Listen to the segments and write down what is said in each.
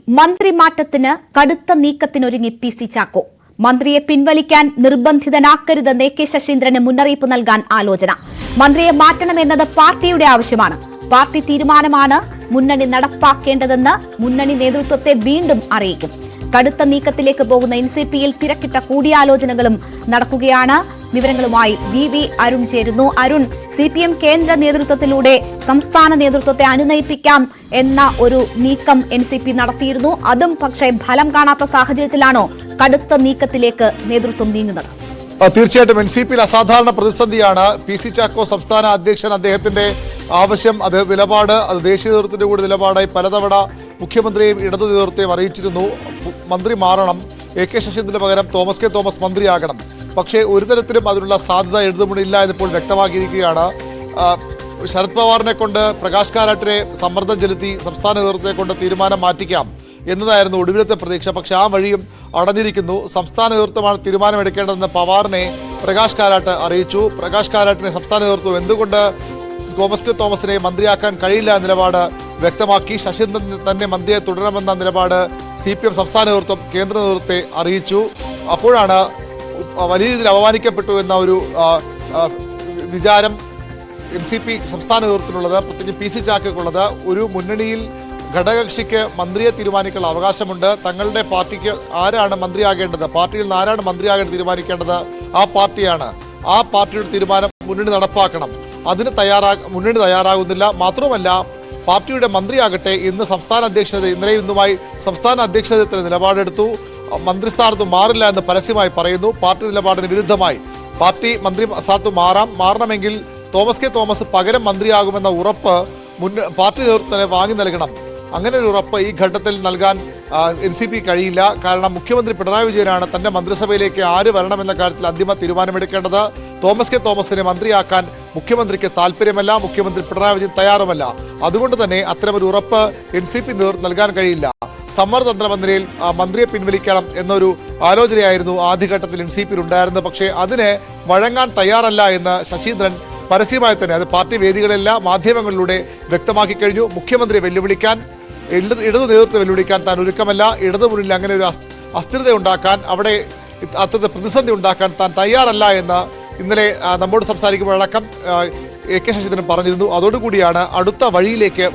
മന്ത്രിമാറ്റത്തിന് കടുത്ത നീക്കത്തിനൊരുങ്ങി പി.സി. ചാക്കോ. മന്ത്രിയെ പിൻവലിക്കാൻ നിർബന്ധിതനാക്കരുതെന്ന് എ.കെ. ശശീന്ദ്രന് മുന്നറിയിപ്പ് നൽകാൻ ആലോചന. മന്ത്രിയെ മാറ്റണമെന്നത് പാർട്ടിയുടെ ആവശ്യമാണ്. പാർട്ടി തീരുമാനമാണ് മുന്നണി നടപ്പാക്കേണ്ടതെന്ന് മുന്നണി നേതൃത്വത്തെ വീണ്ടും അറിയിക്കും. കടുത്ത നീക്കത്തിലേക്ക് പോകുന്ന എൻസിപിയിൽ തിരക്കിട്ട കൂടിയാലോചനകളും നടക്കുകയാണ്. വിവരങ്ങളുമായി വി അരുൺ ചേരുന്നു. അരുൺ, CPM കേന്ദ്ര നേതൃത്വത്തിലൂടെ സംസ്ഥാന നേതൃത്വത്തെ അനുനയിപ്പിക്കാം എന്ന ഒരു നീക്കം NCP നടത്തിയിരുന്നു. അതും പക്ഷേ ഫലം കാണാത്ത സാഹചര്യത്തിലാണോ കടുത്ത നീക്കത്തിലേക്ക് നേതൃത്വം നീങ്ങുന്നത്? തീർച്ചയായിട്ടും NCPയിൽ അസാധാരണ പ്രതിസന്ധിയാണ്. പി.സി. ചാക്കോ സംസ്ഥാന അധ്യക്ഷൻ, അദ്ദേഹത്തിന്റെ ആവശ്യം, നിലപാട്, അത് ദേശീയ നേതൃത്വത്തിന്റെ കൂടി നിലപാടായി പലതവണ മുഖ്യമന്ത്രിയെയും ഇടതു നേതൃത്വത്തെയും അറിയിച്ചിരുന്നു. മന്ത്രി മാറണം, എ.കെ. ശശീന്ദ്രന് പകരം തോമസ് കെ തോമസ് മന്ത്രിയാകണം. പക്ഷേ ഒരു തരത്തിലും അതിനുള്ള സാധ്യത ഇടതുമുന്നണിയില്ല എന്നിപ്പോൾ വ്യക്തമാക്കിയിരിക്കുകയാണ്. ശരത് പവാറിനെ കൊണ്ട്, പ്രകാശ് കാരാട്ടിനെ സമ്മർദ്ദം ചെലുത്തി സംസ്ഥാന നേതൃത്വത്തെ കൊണ്ട് തീരുമാനം മാറ്റിക്കാം എന്നതായിരുന്നു ഒടുവിലത്തെ പ്രതീക്ഷ. പക്ഷേ ആ വഴിയും അടഞ്ഞിരിക്കുന്നു. സംസ്ഥാന നേതൃത്വമാണ് തീരുമാനമെടുക്കേണ്ടതെന്ന് പവാറിനെ പ്രകാശ് കാരാട്ട് അറിയിച്ചു. പ്രകാശ് കാരാട്ടിനെ സംസ്ഥാന നേതൃത്വം എന്തുകൊണ്ട് തോമസ് കെ തോമസിനെ മന്ത്രിയാക്കാൻ കഴിയില്ല എന്ന നിലപാട് വ്യക്തമാക്കി. ശശീന്ദ്രൻ തന്നെ മന്ത്രിയെ തുടരണമെന്ന നിലപാട് CPM സംസ്ഥാന നേതൃത്വം കേന്ദ്ര നേതൃത്വത്തെ അറിയിച്ചു. അപ്പോഴാണ് വലിയ രീതിയിൽ അപമാനിക്കപ്പെട്ടു എന്ന ഒരു വിചാരം NCP സംസ്ഥാന നേതൃത്വത്തിനുള്ളത്, പ്രത്യേകിച്ച് പി.സി. ചാക്കോയ്ക്കുള്ളത്. ഒരു മുന്നണിയിൽ ഘടകകക്ഷിക്ക് മന്ത്രിയെ തീരുമാനിക്കാനുള്ള അവകാശമുണ്ട്. തങ്ങളുടെ പാർട്ടിക്ക് ആരാണ് മന്ത്രിയാകേണ്ടത്, പാർട്ടിയിൽ നിന്ന് ആരാണ് മന്ത്രിയാകേണ്ടത് തീരുമാനിക്കേണ്ടത് ആ പാർട്ടിയാണ്. ആ പാർട്ടിയുടെ തീരുമാനം മുന്നണി നടപ്പാക്കണം. അതിന് മുന്നണി തയ്യാറാകുന്നില്ല. മാത്രവുമല്ല, പാർട്ടിയുടെ മന്ത്രിയാകട്ടെ ഇന്ന് സംസ്ഥാന അധ്യക്ഷത, ഇന്നലെയും ഇന്നുമായി സംസ്ഥാന അധ്യക്ഷതത്തിന് നിലപാടെടുത്തു. മന്ത്രിസ്ഥാനത്ത് മാറില്ല എന്ന് പരസ്യമായി പറയുന്നു. പാർട്ടി നിലപാടിന് വിരുദ്ധമായി പാർട്ടി മന്ത്രി സ്ഥാനത്ത് മാറണമെങ്കിൽ തോമസ് കെ തോമസ് പകരം മന്ത്രിയാകുമെന്ന ഉറപ്പ് പാർട്ടി നേതൃത്വത്തിന് വാങ്ങി നൽകണം. അങ്ങനെ ഒരു ഉറപ്പ് ഈ ഘട്ടത്തിൽ നൽകാൻ NCP കഴിയില്ല. കാരണം മുഖ്യമന്ത്രി പിണറായി വിജയനാണ് തന്റെ മന്ത്രിസഭയിലേക്ക് ആര് വരണമെന്ന കാര്യത്തിൽ അന്തിമ തീരുമാനമെടുക്കേണ്ടത്. തോമസ് കെ തോമസിനെ മന്ത്രിയാക്കാൻ മുഖ്യമന്ത്രിക്ക് താല്പര്യമല്ല, മുഖ്യമന്ത്രി പിണറായി വിജയൻ തയ്യാറുമല്ല. അതുകൊണ്ട് തന്നെ അത്തരമൊരു ഉറപ്പ് NCP നേതൃത്വം നൽകാൻ കഴിയില്ല. സമ്മർദ്ദതന്ത്രം എന്ന നിലയിൽ മന്ത്രിയെ പിൻവലിക്കണം എന്നൊരു ആലോചനയായിരുന്നു ആദ്യഘട്ടത്തിൽ NCPയിൽ ഉണ്ടായിരുന്നത്. പക്ഷേ അതിന് വഴങ്ങാൻ തയ്യാറല്ല എന്ന് ശശീന്ദ്രൻ പരസ്യമായി തന്നെ, അത് പാർട്ടി വേദികളിലല്ല മാധ്യമങ്ങളിലൂടെ വ്യക്തമാക്കി കഴിഞ്ഞു. മുഖ്യമന്ത്രിയെ വെല്ലുവിളിക്കാൻ, ഇടതു നേതൃത്വം വെല്ലുവിളിക്കാൻ താൻ ഒരുക്കമല്ല. ഇടതുമുന്നിൽ അങ്ങനെ ഒരു അസ്ഥിരത ഉണ്ടാക്കാൻ, അവിടെ അത്തരത്തിൽ പ്രതിസന്ധി ഉണ്ടാക്കാൻ താൻ തയ്യാറല്ല എന്ന് ഇന്നലെ നമ്മോട് സംസാരിക്കുമ്പോഴടക്കം എ.കെ. ശശീന്ദ്രൻ പറഞ്ഞിരുന്നു. അതോടുകൂടിയാണ് അടുത്ത വഴിയിലേക്ക്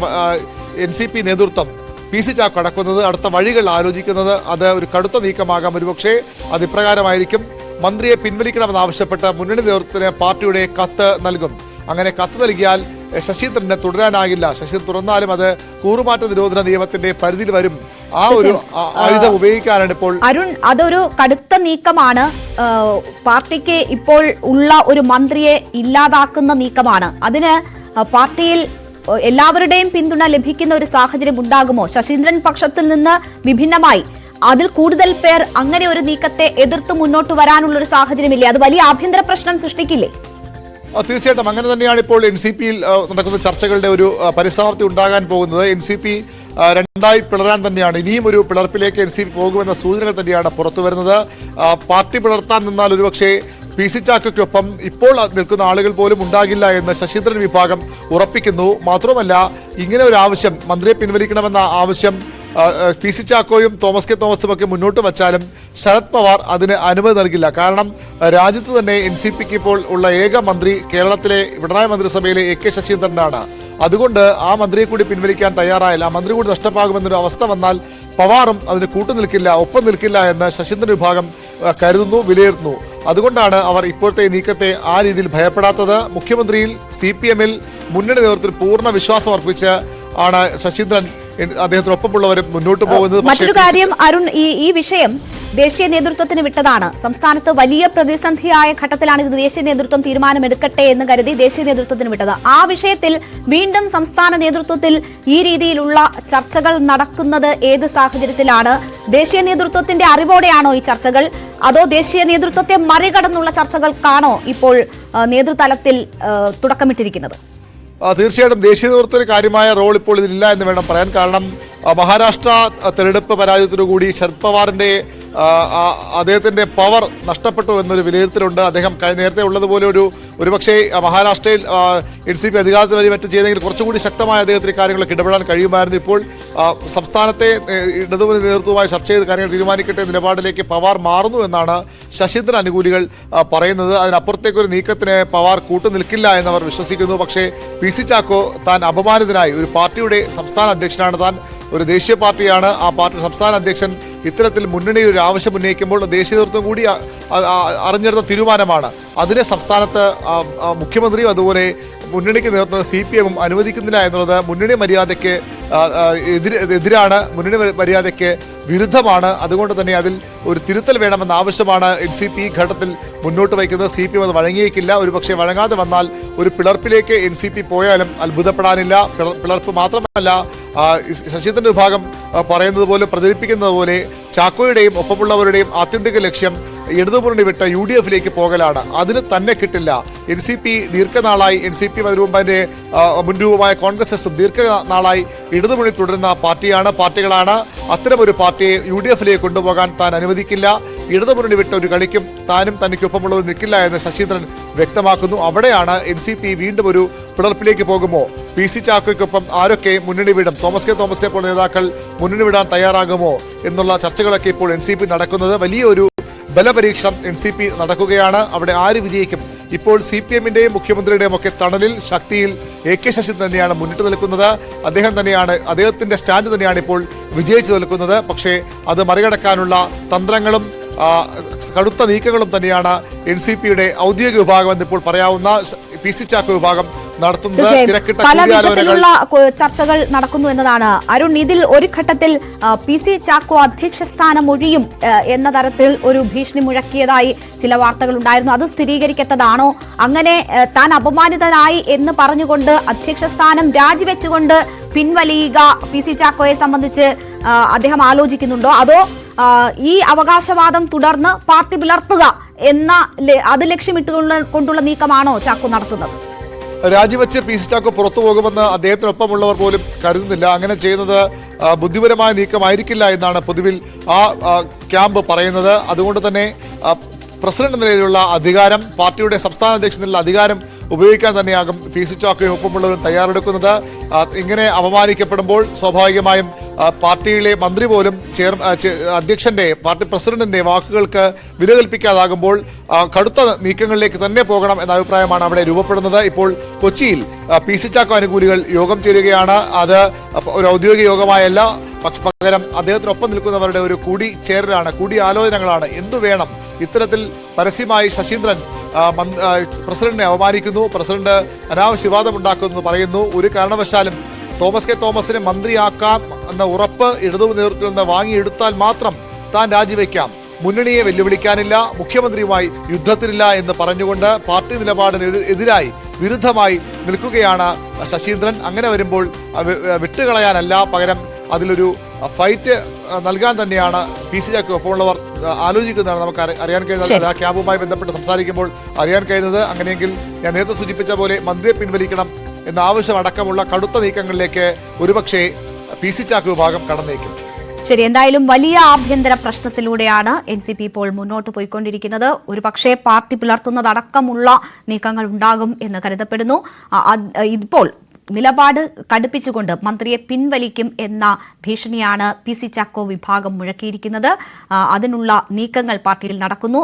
NCP നേതൃത്വം പി.സി. ചാക്കോ കടക്കുന്നത്, അടുത്ത വഴികൾ ആലോചിക്കുന്നത്. അത് ഒരു കടുത്ത നീക്കമാകാം. ഒരുപക്ഷെ അത് ഇപ്രകാരമായിരിക്കും. മന്ത്രിയെ പിൻവലിക്കണമെന്നാവശ്യപ്പെട്ട് മുന്നണി നേതൃത്വത്തിന് പാർട്ടിയുടെ കത്ത് നൽകും. അങ്ങനെ കത്ത് നൽകിയാൽ ശശീന്ദ്രന് തുടരാനാകില്ല. ശശീന്ദ്രൻ തുറന്നാലും അത് കൂറുമാറ്റ നിരോധന നിയമത്തിന്റെ പരിധിയിൽ വരും. ആ ഒരു ആയുധം ഉപയോഗിക്കാനാണ് ഇപ്പോൾ അരുൺ. അതൊരു കടുത്ത നീക്കമാണ്. പാർട്ടിക്ക് ഇപ്പോൾ ഉള്ള ഒരു മന്ത്രിയെ ഇല്ലാതാക്കുന്ന നീക്കമാണ്. അതിന് പാർട്ടിയിൽ എല്ലാവരുടെയും പിന്തുണ ലഭിക്കുന്ന ഒരു സാഹചര്യം ഉണ്ടാകുമോ? ശശീന്ദ്രൻ പക്ഷത്തിൽ നിന്ന് വിഭിന്നമായി അതിൽ കൂടുതൽ പേർ അങ്ങനെ ഒരു നീക്കത്തെ എതിർത്ത് മുന്നോട്ട് വരാനുള്ള ഒരു സാഹചര്യമില്ലേ? അത് വലിയ ആഭ്യന്തര പ്രശ്നം സൃഷ്ടിക്കില്ലേ? തീർച്ചയായിട്ടും അങ്ങനെ തന്നെയാണ് ഇപ്പോൾ NCPയിൽ നടക്കുന്ന ചർച്ചകളുടെ ഒരു പരിസമാപ്തി ഉണ്ടാകാൻ പോകുന്നത്. NCP രണ്ടായി പിളരാൻ തന്നെയാണ്. ഇനിയും ഒരു പിളർപ്പിലേക്ക് NCP പോകുമെന്ന സൂചനകൾ തന്നെയാണ് പുറത്തു വരുന്നത്. പാർട്ടി പിളർത്താൻ നിന്നാൽ ഒരുപക്ഷെ പി.സി. ചാക്കോയ്ക്കൊപ്പം ഇപ്പോൾ നിൽക്കുന്ന ആളുകൾ പോലും ഉണ്ടാകില്ല എന്ന് ശശീന്ദ്രൻ വിഭാഗം ഉറപ്പിക്കുന്നു. മാത്രമല്ല, ഇങ്ങനെ ഒരു ആവശ്യം, മന്ത്രിയെ പിൻവലിക്കണമെന്ന ആവശ്യം പി.സി. ചാക്കോയും തോമസ് കെ തോമസും ഒക്കെ മുന്നോട്ട് വച്ചാലും ശരത് പവാർ അതിന് അനുമതി നൽകില്ല. കാരണം രാജ്യത്ത് തന്നെ NCPക്ക് ഇപ്പോൾ ഉള്ള ഏക മന്ത്രി കേരളത്തിലെ പിണറായി മന്ത്രിസഭയിലെ എ.കെ. ശശീന്ദ്രനാണ്. അതുകൊണ്ട് ആ മന്ത്രിയെ കൂടി പിൻവലിക്കാൻ തയ്യാറായില്ല. ആ മന്ത്രി കൂടി നഷ്ടമാകുമെന്നൊരു അവസ്ഥ വന്നാൽ പവാറും അതിന് കൂട്ടുനിൽക്കില്ല, ഒപ്പം നിൽക്കില്ല എന്ന് ശശീന്ദ്രൻ വിഭാഗം കരുതുന്നു, വിലയിരുത്തുന്നു. അതുകൊണ്ടാണ് അവർ ഇപ്പോഴത്തെ നീക്കത്തെ ആ രീതിയിൽ ഭയപ്പെടാത്തത്. മുഖ്യമന്ത്രിയിൽ CPMൽ മുന്നണി നേതൃത്വത്തിൽ പൂർണ്ണ വിശ്വാസം അർപ്പിച്ച് ആണ് ശശീന്ദ്രൻ അദ്ദേഹത്തിനൊപ്പമുള്ളവരും മുന്നോട്ട് പോകുന്നത്. മറ്റൊരു കാര്യം അരുൺ, ഈ വിഷയം ദേശീയ നേതൃത്വത്തിന് വിട്ടതാണ്. സംസ്ഥാനത്ത് വലിയ പ്രതിസന്ധിയായ ഘട്ടത്തിലാണ് ഇത് ദേശീയ നേതൃത്വം തീരുമാനമെടുക്കട്ടെ എന്ന് കരുതി ദേശീയ നേതൃത്വത്തിന് വിട്ടത്. ആ വിഷയത്തിൽ വീണ്ടും സംസ്ഥാന നേതൃത്വത്തിൽ ഈ രീതിയിലുള്ള ചർച്ചകൾ നടക്കുന്നത് ഏത് സാഹചര്യത്തിലാണ്? ദേശീയ നേതൃത്വത്തിന്റെ അറിവോടെയാണോ ഈ ചർച്ചകൾ, അതോ ദേശീയ നേതൃത്വത്തെ മറികടന്നുള്ള ചർച്ചകൾക്കാണോ ഇപ്പോൾ നേതൃതലത്തിൽ തുടക്കമിട്ടിരിക്കുന്നത്? തീർച്ചയായിട്ടും ദേശീയ നേതൃത്വത്തിന് കാര്യമായ റോൾ ഇപ്പോൾ ഇതിലില്ല എന്ന് വേണം പറയാൻ. കാരണം മഹാരാഷ്ട്ര തെരഞ്ഞെടുപ്പ് പരാജയത്തോടുകൂടി ശരത് പവാറിന്റെ അദ്ദേഹത്തിന്റെ പവർ നഷ്ടപ്പെട്ടു എന്നൊരു വിലയിരുത്തലുണ്ട്. അദ്ദേഹം നേരത്തെ ഉള്ളതുപോലെ ഒരുപക്ഷെ മഹാരാഷ്ട്രയിൽ NCP അധികാരത്തിൽ വരെ മറ്റും ചെയ്തെങ്കിൽ കുറച്ചുകൂടി ശക്തമായ അദ്ദേഹത്തിന് കാര്യങ്ങളൊക്കെ ഇടപെടാൻ കഴിയുമായിരുന്നു. ഇപ്പോൾ സംസ്ഥാനത്തെ ഇടതുമുന്നണി നേതൃത്വവുമായി ചർച്ച ചെയ്ത് കാര്യങ്ങൾ തീരുമാനിക്കട്ടെ നിലപാടിലേക്ക് പവാർ മാറുന്നു എന്നാണ് ശശീന്ദ്രൻ അനുകൂലികൾ പറയുന്നത്. അതിനപ്പുറത്തേക്ക് ഒരു നീക്കത്തിന് പവാർ കൂട്ടുനിൽക്കില്ല എന്നവർ വിശ്വസിക്കുന്നു. പക്ഷേ PC ചാക്കോ താൻ അപമാനിതനായി, ഒരു പാർട്ടിയുടെ സംസ്ഥാന അധ്യക്ഷനാണ് താൻ, ഒരു ദേശീയ പാർട്ടിയാണ്, ആ പാർട്ടി സംസ്ഥാന അധ്യക്ഷൻ ഇത്തരത്തിൽ മുന്നണിയിൽ ഒരു ആവശ്യം ഉന്നയിക്കുമ്പോൾ ദേശീയ നേതൃത്വം കൂടി അറിഞ്ഞെടുത്ത തീരുമാനമാണ്. അതിനെ സംസ്ഥാനത്ത് മുഖ്യമന്ത്രിയും അതുപോലെ മുന്നണിക്ക് നേതൃത്വം CPM അനുവദിക്കുന്നില്ല എന്നുള്ളത് മുന്നണി മര്യാദയ്ക്ക് എതിരാണ്, മുന്നണി മര്യാദയ്ക്ക് വിരുദ്ധമാണ്. അതുകൊണ്ട് തന്നെ അതിൽ ഒരു തിരുത്തൽ വേണമെന്ന ആവശ്യമാണ് NCP ഘട്ടത്തിൽ മുന്നോട്ട് വയ്ക്കുന്നത്. CPM അത് വഴങ്ങിയേക്കില്ല. ഒരുപക്ഷെ വഴങ്ങാതെ വന്നാൽ ഒരു പിളർപ്പിലേക്ക് NCP പോയാലും അത്ഭുതപ്പെടാനില്ല. പിളർപ്പ് മാത്രമല്ല, ശശീന്ദ്രന്റെ വിഭാഗം പറയുന്നത് പോലെ, പ്രചരിപ്പിക്കുന്നത് പോലെ ചാക്കോയുടെയും ഒപ്പമുള്ളവരുടെയും ആത്യന്തിക ലക്ഷ്യം ഇടതുമുന്നണി വിട്ട് UDF-ലേക്ക് പോകലാണ്. അതിന് തന്നെ കിട്ടില്ല. NCP ദീർഘനാളായി, NCP അതിന്റെ മുൻരൂപമായ കോൺഗ്രസ് ദീർഘനാളായി ഇടതുമുന്നണി തുടരുന്ന പാർട്ടികളാണ്. അത്തരമൊരു പാർട്ടിയെ UDF-ലേക്ക് കൊണ്ടുപോകാൻ താൻ അനുവദിക്കില്ല. ഇടതുമുന്നണി വിട്ട ഒരു കളിക്കും താനും തനിക്കൊപ്പമുള്ളവർ നിൽക്കില്ല എന്ന് ശശീന്ദ്രൻ വ്യക്തമാക്കുന്നു. അവിടെയാണ് NCP വീണ്ടും ഒരു പിളർപ്പിലേക്ക് പോകുമോ? PC ചാക്കോയ്ക്കൊപ്പം ആരൊക്കെ മുന്നണി വിടും? തോമസ് കെ തോമസിനെ പോലെ നേതാക്കൾ മുന്നണി വിടാൻ തയ്യാറാകുമോ എന്നുള്ള ചർച്ചകളൊക്കെ ഇപ്പോൾ NCP നടക്കുന്നത്. വലിയൊരു ബലപരീക്ഷണം NCP നടക്കുകയാണ്. അവിടെ ആര് വിജയിക്കും? ഇപ്പോൾ CPM-ന്റെയും മുഖ്യമന്ത്രിയുടെയും ഒക്കെ തണലിൽ, ശക്തിയിൽ AK ശശീന്ദ്രൻ തന്നെയാണ് മുന്നിട്ട് നിൽക്കുന്നത്. അദ്ദേഹത്തിന്റെ സ്റ്റാൻഡ് തന്നെയാണ് ഇപ്പോൾ വിജയിച്ചു നിൽക്കുന്നത്. പക്ഷേ അത് മറികടക്കാനുള്ള തന്ത്രങ്ങളും കടുത്ത നീക്കങ്ങളും തന്നെയാണ് NCP-യുടെ ഔദ്യോഗിക വിഭാഗം എന്നിപ്പോൾ പറയാവുന്ന PC ചാക്കോ വിഭാഗം നടത്തുന്നത്. പല വിധത്തിലുള്ള ചർച്ചകൾ നടക്കുന്നു എന്നതാണ് അരുൺ. ഇതിൽ ഒരു ഘട്ടത്തിൽ PC ചാക്കോ അധ്യക്ഷ സ്ഥാനം ഒഴിയും എന്ന തരത്തിൽ ഒരു ഭീഷണി മുഴക്കിയതായി ചില വാർത്തകൾ ഉണ്ടായിരുന്നു. അത് സ്ഥിരീകരിക്കത്തതാണോ? അങ്ങനെ താൻ അപമാനിതനായി എന്ന് പറഞ്ഞുകൊണ്ട് അധ്യക്ഷ സ്ഥാനം രാജിവെച്ചുകൊണ്ട് പിൻവലിയുക PC ചാക്കോയെ സംബന്ധിച്ച് അദ്ദേഹം ആലോചിക്കുന്നുണ്ടോ? അതോ ഈ അവകാശവാദം തുടർന്ന് പാർട്ടി പിളർത്തുക എന്ന അത് ലക്ഷ്യമിട്ടുകൊണ്ടുള്ള നീക്കമാണോ ചാക്കോ നടത്തുന്നത്? രാജിവെച്ച് PC ചാക്കോ പുറത്തു പോകുമെന്ന് അദ്ദേഹത്തിനൊപ്പമുള്ളവർ പോലും കരുതുന്നില്ല. അങ്ങനെ ചെയ്യുന്നത് ബുദ്ധിപരമായ നീക്കമായിരിക്കില്ല എന്നാണ് പൊതുവിൽ ആ ക്യാമ്പ് പറയുന്നത്. അതുകൊണ്ട് തന്നെ പ്രസിഡന്റ് നിലയിലുള്ള അധികാരം, പാർട്ടിയുടെ സംസ്ഥാന അധ്യക്ഷൻ നിലയിലുള്ള അധികാരം ഉപയോഗിക്കാൻ തന്നെയാകും PC ചാക്കോയും ഒപ്പമുള്ളവരും തയ്യാറെടുക്കുന്നത്. ഇങ്ങനെ അപമാനിക്കപ്പെടുമ്പോൾ സ്വാഭാവികമായും പാർട്ടിയിലെ മന്ത്രി പോലും അധ്യക്ഷന്റെ, പാർട്ടി പ്രസിഡന്റിന്റെ വാക്കുകൾക്ക് വില കൽപ്പിക്കാതാകുമ്പോൾ കടുത്ത നീക്കങ്ങളിലേക്ക് തന്നെ പോകണം എന്ന അഭിപ്രായമാണ് അവിടെ രൂപപ്പെടുന്നത്. ഇപ്പോൾ കൊച്ചിയിൽ PC ചാക്കോ അനുകൂലികൾ യോഗം ചേരുകയാണ്. അത് ഒരു ഔദ്യോഗിക യോഗമായല്ല, പകരം അദ്ദേഹത്തിനൊപ്പം നിൽക്കുന്നവരുടെ ഒരു കൂടിയാലോചനകളാണ്. എന്തു വേണം? ഇത്തരത്തിൽ പരസ്യമായി ശശീന്ദ്രൻ പ്രസിഡന്റിനെ അപമാനിക്കുന്നു, പ്രസിഡന്റ് അനാവശ്യ വിവാദമുണ്ടാക്കുമെന്ന് പറയുന്നു. ഒരു കാരണവശാലും തോമസ് കെ തോമസിനെ മന്ത്രിയാക്കാം എന്ന ഉറപ്പ് ഇടതു നേതൃത്വത്തിൽ നിന്ന് വാങ്ങിയെടുത്താൽ മാത്രം താൻ രാജിവെക്കാം, മുന്നണിയെ വെല്ലുവിളിക്കാനില്ല, മുഖ്യമന്ത്രിയുമായി യുദ്ധത്തിലില്ല എന്ന് പറഞ്ഞുകൊണ്ട് പാർട്ടി നിലപാടിന് വിരുദ്ധമായി നിൽക്കുകയാണ് ശശീന്ദ്രൻ. അങ്ങനെ വരുമ്പോൾ വിട്ടുകളയാനല്ല, പകരം അതിലൊരു ഫൈറ്റ് നൽകാൻ തന്നെയാണ് PC ചാക്കോ ഒപ്പമുള്ളവർ ആലോചിക്കുന്നതാണ് നമുക്ക് അറിയാൻ കഴിയുന്നത്. ആ ക്യാമ്പുമായി ബന്ധപ്പെട്ട് സംസാരിക്കുമ്പോൾ അറിയാൻ കഴിയുന്നത്. അങ്ങനെയെങ്കിൽ ഞാൻ നേരത്തെ സൂചിപ്പിച്ച പോലെ മന്ത്രിയെ പിൻവലിക്കണം എന്ന ആവശ്യം അടക്കമുള്ള കടുത്ത നീക്കങ്ങളിലേക്ക് ഒരുപക്ഷെ PC ചാക്കോ വിഭാഗം കടന്നേക്കും. ശരി, എന്തായാലും വലിയ ആഭ്യന്തര പ്രശ്നത്തിലൂടെയാണ് NCP ഇപ്പോൾ മുന്നോട്ട് പോയിക്കൊണ്ടിരിക്കുന്നത്. ഒരുപക്ഷെ പാർട്ടി പിളർത്തുന്നതടക്കമുള്ള നീക്കങ്ങൾ ഉണ്ടാകും എന്ന് കരുതപ്പെടുന്നു. ഇപ്പോൾ നിലപാട് കടുപ്പിച്ചുകൊണ്ട് മന്ത്രിയെ പിൻവലിക്കും എന്ന ഭീഷണിയാണ് PC ചാക്കോ വിഭാഗം മുഴക്കിയിരിക്കുന്നത്. അതിനുള്ള നീക്കങ്ങൾ പാർട്ടിയിൽ നടക്കുന്നു.